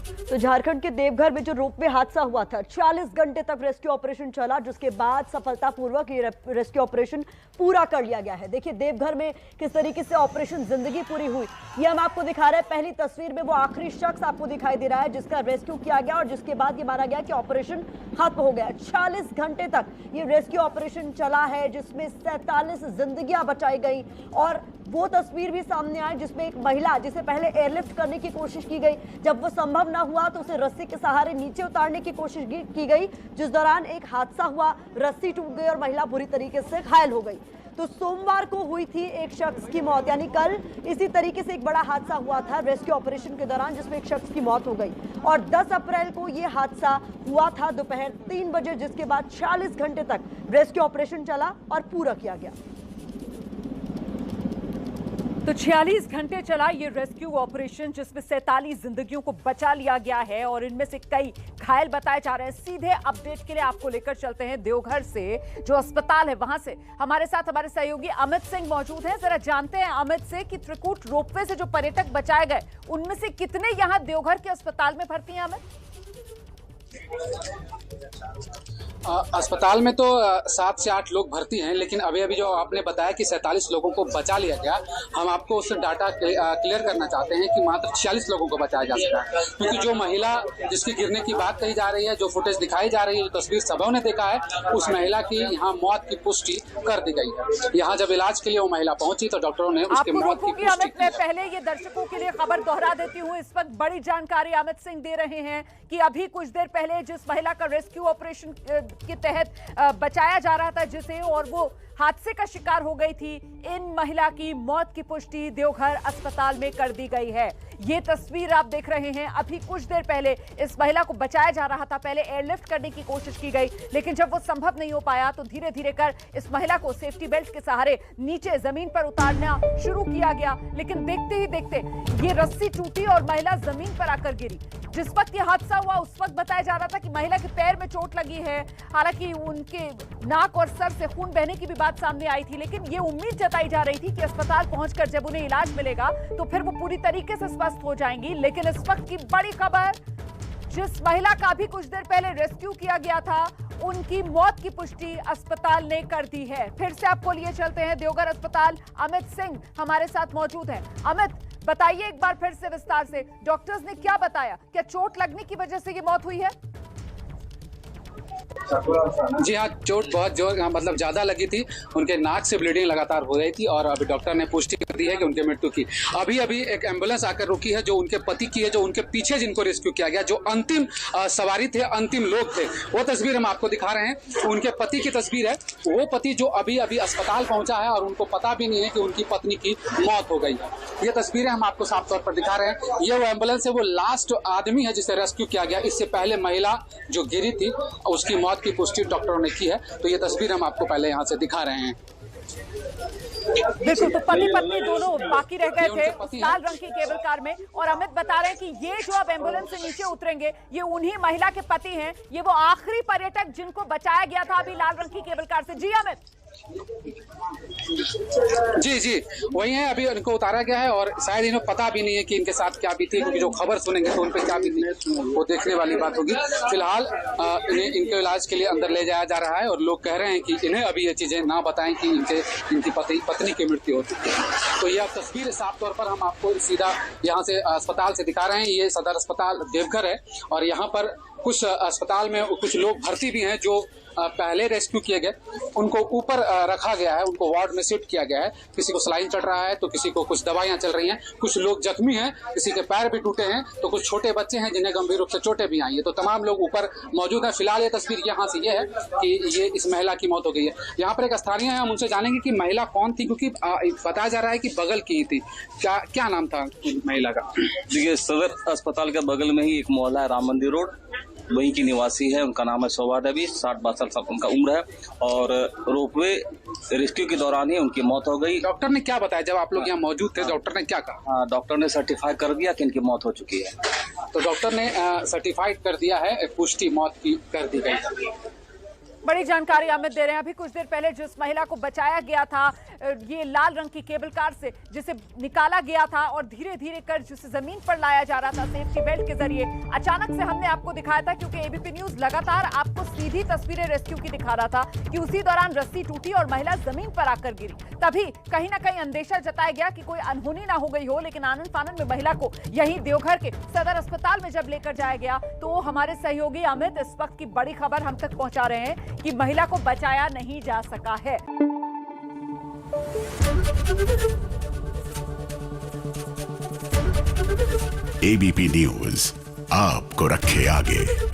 तो झारखंड के देवघर में जो रोपवे हादसा हुआ था, 40 घंटे तक रेस्क्यू ऑपरेशन चला, जिसके बाद सफलतापूर्वक ये रेस्क्यू ऑपरेशन पूरा कर लिया गया है। देखिए देवघर में किस तरीके से ऑपरेशन जिंदगी पूरी हुई, ये हम आपको दिखा रहे हैं। पहली तस्वीर में वो आखिरी शख्स आपको दिखाई दे रहा है जिसका रेस्क्यू किया गया और जिसके बाद ये माना गया कि ऑपरेशन खत्म हो गया। 40 घंटे तक ये रेस्क्यू ऑपरेशन चला है, जिसमें 47 जिंदगियां बचाई गई। और वो तस्वीर भी सामने आई जिसमें एक महिला, जिसे पहले एयरलिफ्ट करने की कोशिश की गई, जब वो संभव ना हुआ तो उसे रस्सी के सहारे नीचे उतारने की कोशिश की गई, जिस दौरान एक हादसा हुआ, रस्सी टूट गई और महिला बुरी तरीके से घायल हो गई। तो सोमवार को हुई थी एक शख्स की मौत, यानी कल इसी तरीके से एक बड़ा हादसा हुआ था रेस्क्यू ऑपरेशन के दौरान, जिसमें एक शख्स की मौत हो गई। और 10 अप्रैल को यह हादसा हुआ था दोपहर 3 बजे, जिसके बाद 40 घंटे तक रेस्क्यू ऑपरेशन चला और पूरा किया गया। तो 46 घंटे चला ये रेस्क्यू ऑपरेशन, जिसमें 47 जिंदगियों को बचा लिया गया है और इनमें से कई घायल बताए जा रहे हैं। सीधे अपडेट के लिए आपको लेकर चलते हैं देवघर से, जो अस्पताल है वहां से हमारे साथ हमारे सहयोगी अमित सिंह मौजूद हैं। जरा जानते हैं अमित से कि त्रिकूट रोपवे से जो पर्यटक बचाए गए, उनमें से कितने यहाँ देवघर के अस्पताल में भर्ती हैं अमित? अस्पताल में तो 7 से 8 लोग भर्ती हैं, लेकिन अभी अभी जो आपने बताया कि 47 लोगों को बचा लिया गया, हम आपको उस डाटा क्लियर करना चाहते हैं कि मात्र 46 लोगों को बचाया जा सका है। क्योंकि जो महिला जिसकी गिरने की बात कही जा रही है, जो फुटेज दिखाई जा रही है, जो तस्वीर सबों ने देखा है, उस महिला की यहाँ मौत की पुष्टि कर दी गई है। यहाँ जब इलाज के लिए वो महिला पहुंची तो डॉक्टरों ने उसकी मौत की पुष्टि की। मैं पहले ये दर्शकों के लिए खबर दोहरा देती हूँ। इस वक्त बड़ी जानकारी अमित सिंह दे रहे हैं कि अभी कुछ देर पहले जिस महिला का रेस्क्यू ऑपरेशन के तहत बचाया जा रहा था जिसे, और वो हादसे का शिकार हो गई थी, इन महिला की मौत की पुष्टि देवघर अस्पताल में कर दी गई है। ये तस्वीर आप देख रहे हैं। अभी कुछ देर पहले इस महिला को बचाया जा रहा था, पहले एयरलिफ्ट करने की कोशिश की गई, लेकिन जब वो संभव नहीं हो पाया तो धीरे धीरे कर इस महिला को सेफ्टी बेल्ट के सहारे नीचे जमीन पर उतारना शुरू किया गया। लेकिन देखते ही देखते ये रस्सी टूटी और महिला जमीन पर आकर गिरी। जिस वक्त ये हादसा हुआ उस वक्त बताया जा रहा था कि महिला के पैर में चोट लगी है, हालांकि उनके नाक और सर से खून बहने की भी बात सामने आई थी, लेकिन ये उम्मीद जताई जा रही थी कि अस्पताल पहुंचकर जब उन्हें इलाज मिलेगा तो फिर वो पूरी तरीके से स्वस्थ हो जाएंगी। लेकिन इस वक्त की बड़ी खबर, जिस महिला का भी कुछ देर पहले रेस्क्यू किया गया था, उनकी मौत की पुष्टि अस्पताल ने कर दी है। फिर से आपको लिए चलते हैं देवघर अस्पताल, अमित सिंह हमारे साथ मौजूद हैं। अमित, बताइए एक बार फिर से विस्तार से, डॉक्टर्स ने क्या बताया? क्या चोट लगने की वजह से ये मौत हुई है? जी हाँ, चोट बहुत जोर मतलब ज्यादा लगी थी, उनके नाक से ब्लीडिंग लगातार हो रही थी और अभी डॉक्टर ने पुष्टि कर दी है कि उनके मृत्यु की। अभी अभी एक एम्बुलेंस आकर रुकी है जो उनके पति की है, जो उनके पीछे जिनको रेस्क्यू किया गया, जो अंतिम सवारी थे, अंतिम लोग थे, वो तस्वीर हम आपको दिखा रहे हैं। उनके पति की तस्वीर है, वो पति जो अभी अभी अस्पताल पहुंचा है और उनको पता भी नहीं है कि उनकी पत्नी की मौत हो गई है। ये तस्वीरें हम आपको साफ तौर पर दिखा रहे हैं। ये वो एम्बुलेंस है, वो लास्ट आदमी है जिसे रेस्क्यू किया गया। इससे पहले महिला जो गिरी थी उसकी मौत की पुष्टि डॉक्टरों ने की है। तो ये तस्वीर हम आपको पहले यहाँ से दिखा रहे हैं। बिल्कुल, तो पति पत्नी दोनों बाकी रह गए थे उस लाल रंग की केबल कार में, और अमित बता रहे हैं कि ये जो अब एम्बुलेंस से नीचे उतरेंगे ये उन्हीं महिला के पति हैं, ये वो आखिरी पर्यटक जिनको बचाया गया था अभी लाल रंग की केबल कार से। जी अमित। जी वही है, अभी इनको उतारा गया है और शायद इन्हें पता भी नहीं है कि इनके साथ क्या बीती, क्योंकि जो खबर सुनेंगे तो उन पर क्या बीती वो देखने वाली बात होगी। फिलहाल इनके इलाज के लिए अंदर ले जाया जा रहा है और लोग कह रहे हैं कि इन्हें अभी ये चीजें ना बताएं कि इनकी पत्नी की मृत्यु होती है। तो यह तस्वीर साफ तौर पर हम आपको सीधा यहाँ से अस्पताल से दिखा रहे हैं। ये सदर अस्पताल देवघर है और यहाँ पर कुछ अस्पताल में कुछ लोग भर्ती भी हैं जो पहले रेस्क्यू किए गए, उनको ऊपर रखा गया है, उनको वार्ड में शिफ्ट किया गया है। किसी को सलाइन चढ़ रहा है तो किसी को कुछ दवाइयां चल रही हैं, कुछ लोग जख्मी हैं, किसी के पैर भी टूटे हैं, तो कुछ छोटे बच्चे हैं जिन्हें गंभीर रूप से चोटें भी आई है। तो तमाम लोग ऊपर मौजूद हैं। फिलहाल ये तस्वीर यहाँ से ये है कि ये इस महिला की मौत हो गई है। यहाँ पर एक स्थानीय है, हम उनसे जानेंगे कि महिला कौन थी, क्योंकि बताया जा रहा है कि बगल की थी। क्या नाम था महिला का? देखिए, सदर अस्पताल के बगल में ही एक मोहल्ला है, राम मंदिर रोड, वहीं की निवासी है। उनका नाम है शोभा देवी, 60-62 साल उनका उम्र है और रोपवे रेस्क्यू के दौरान ही उनकी मौत हो गई। डॉक्टर ने क्या बताया जब आप लोग यहाँ मौजूद थे? डॉक्टर ने क्या कहा? हाँ, डॉक्टर ने सर्टिफाई कर दिया कि इनकी मौत हो चुकी है। तो डॉक्टर ने सर्टिफाइड कर दिया है, पुष्टि मौत की कर दी गई। बड़ी जानकारी अमित दे रहे हैं। अभी कुछ देर पहले जिस महिला को बचाया गया था ये लाल रंग की केबल कार से, जिसे निकाला गया था और धीरे धीरे कर जिसे जमीन पर लाया जा रहा था सेफ्टी बेल्ट के जरिए, अचानक से हमने आपको दिखाया था क्योंकि एबीपी न्यूज लगातार आपको सीधी तस्वीरें रेस्क्यू की दिखा रहा था कि उसी दौरान रस्सी टूटी और महिला जमीन पर आकर गिरी। तभी कहीं ना कहीं अंदेशा जताया गया कि कोई अनहोनी ना हो गई हो, लेकिन आनंद फानन में महिला को यहीं देवघर के सदर अस्पताल में जब लेकर जाया गया तो हमारे सहयोगी अमित इस वक्त की बड़ी खबर हम तक पहुंचा रहे हैं कि महिला को बचाया नहीं जा सका है। एबीपी न्यूज आपको रखे आगे।